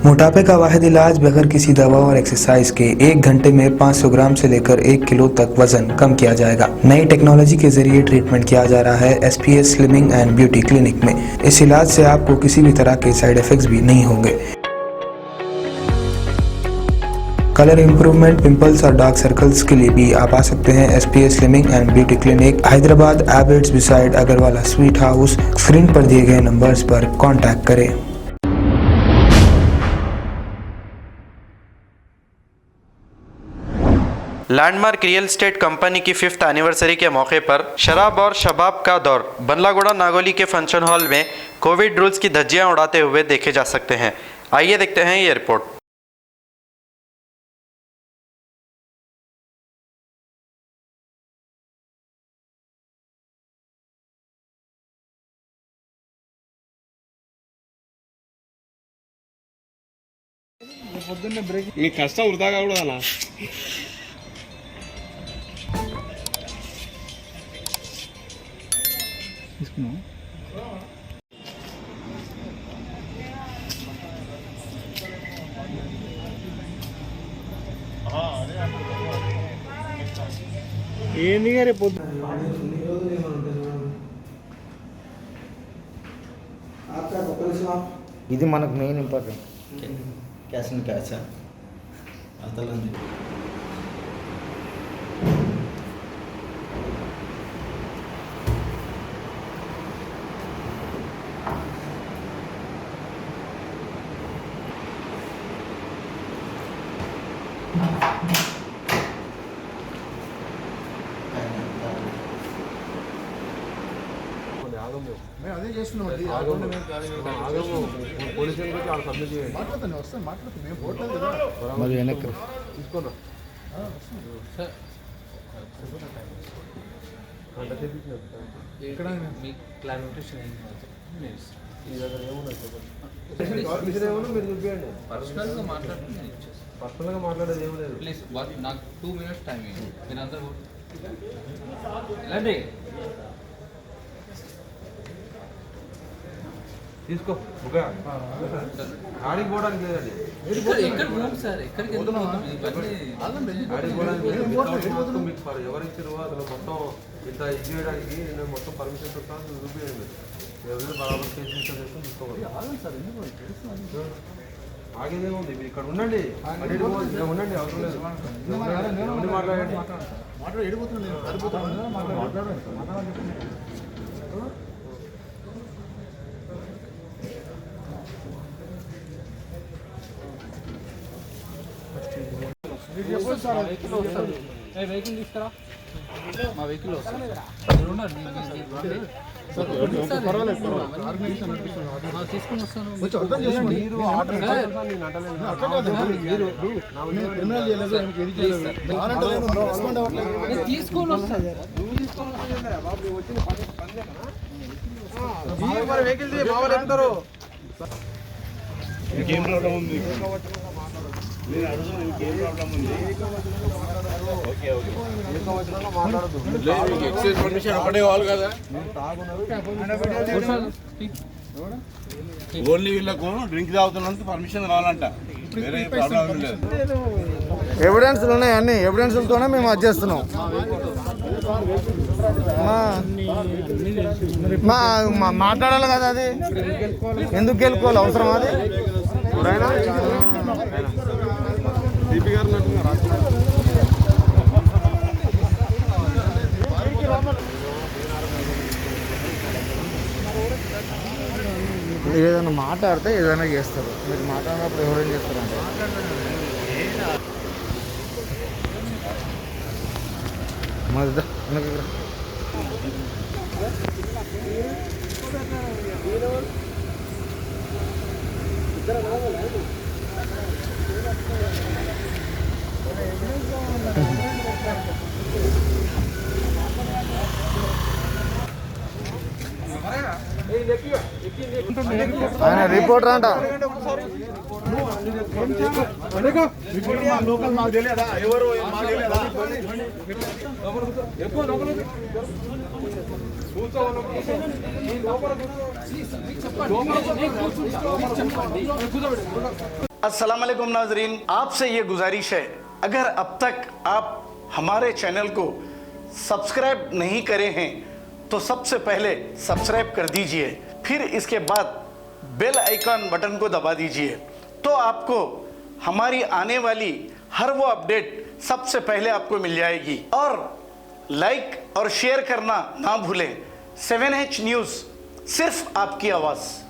मोटापे का वाहिद इलाज बगैर किसी दवा और एक्सरसाइज के 1 घंटे में 500 ग्राम से लेकर 1 किलो तक वजन कम किया जाएगा। नई टेक्नोलॉजी के जरिए ट्रीटमेंट किया जा रहा है SPS slimming and beauty clinic में। इस इलाज से आपको किसी भी तरह के साइड इफेक्ट्स भी नहीं होंगे। कलर इंप्रूवमेंट, पिंपल्स और डार्क सर्कल्स के लिए भी आप आ सकते हैं SPS slimming and beauty clinic, Hyderabad, एबर्ट्स beside Agarwala sweet house. Screen पर दिए गए नंबर्स पर कॉन्टैक्ट करें। लैंडमार्क रियल एस्टेट कंपनी की 5th एनिवर्सरी के मौके पर शराब और शबाब का दौर बंदलागुड़ा नागोली के फंक्शन हॉल में कोविड रूल्स की धज्जियां उड़ाते हुए देखे जा सकते हैं। आइए देखते हैं ये रिपोर्ट। మీ కష్టం వృధాగా కూడా అలా తీసుకున్నాం. ఏంది రేపు పొద్దు ఇది మనకు main important. Cash and cash है अतलंदी मैं अదే చేస్తున్నాం అండి. ఆగము పోలీసులకు చాలా సబ్మిట్ చేయండి. మాట్లాడుతాను వస్తాను మాట్లాడుతాను మేము పోవట్లేదు కదా. మరి వెనక్కి తీసుకోనా సార్ అంత తెప్పించిన ఇక్కడ మీ క్లారిఫికేషన్ ఏంటి ఈ దగ్గర ఏమున్నది చెప్పండి. ఏమన్నా మీరు చూపించండి. పర్సనల్గా మాట్లాడుతుంది. పర్సనల్గా మాట్లాడేది ఏం లేదు. ప్లీజ్ నాకు 2 minutes టైం ఇవ్వండి. మీరు అందరూ ఇలాంటి తీసుకో ఒక ఆడికి పోవడానికి లేదండి. ఆడికి పోవడానికి మీకు ఎవరు ఇచ్చారు అసలు మొత్తం ఇంత ఇది చేయడానికి నేను మొత్తం పర్మిషన్ చూస్తాను చూపించండి. ఎవరైనా బరాబర్ చేసుకుని తీసుకోవాలి. ఆగేదేముంది మీరు ఇక్కడ ఉండండి. ఉండండి అవసరం లేదు. మాట్లాడండి మాట్లాడి ఎడిపోతున్నాను మాట్లాడండి. వెహికల్ తీసుకురా. మా వెహికల్ వస్తుంది. తీసుకుని వస్తాను. తీసుకొని వస్తాను. వెహికల్ ఎక్కుతారు. ఇంకేం ప్రాబ్లం ఉంది? మీరు అడుగుతున్నారు ఇంకేం ప్రాబ్లం ఉంది? ఓకే ఓకే మాట్లాడదు. ఎక్సైజ్ పర్మిషన్ ఒకటే కావాలి కదా. ఓన్లీ వీళ్ళకు డ్రింక్ తాగుతున్నందుకు పర్మిషన్ కావాలంట. వేరే ప్రాబ్లం లేదు. ఎవిడెన్స్లు ఉన్నాయి. అన్ని ఎవిడెన్స్లతోనే మేము అది చేస్తున్నాం. మాట్లాడాలి కదా. అది ఎందుకు గెలుకోవాలి? అవసరం అది. ఏదైనా మాట్లాడితే ఏదైనా చేస్తారు. మీరు మాట్లాడినప్పుడు ఎవరేం చేస్తారంటే మాది ఆయన రిపోర్టర్ అంట. లోకల్ మాకు తెలియదా? ఎవరు మాకు తెలియదా? अस्सलाम वालेकुम नाजरीन, आपसे ये गुजारिश है, अगर अब तक आप हमारे चैनल को सब्सक्राइब नहीं करे हैं तो सबसे पहले सब्सक्राइब कर दीजिए, फिर इसके बाद बेल आइकन बटन को दबा दीजिए, तो आपको हमारी आने वाली हर वो अपडेट सबसे पहले आपको मिल जाएगी। और लाइक और शेयर करना ना भूलें। 7H न्यूज़, सिर्फ आपकी आवाज़।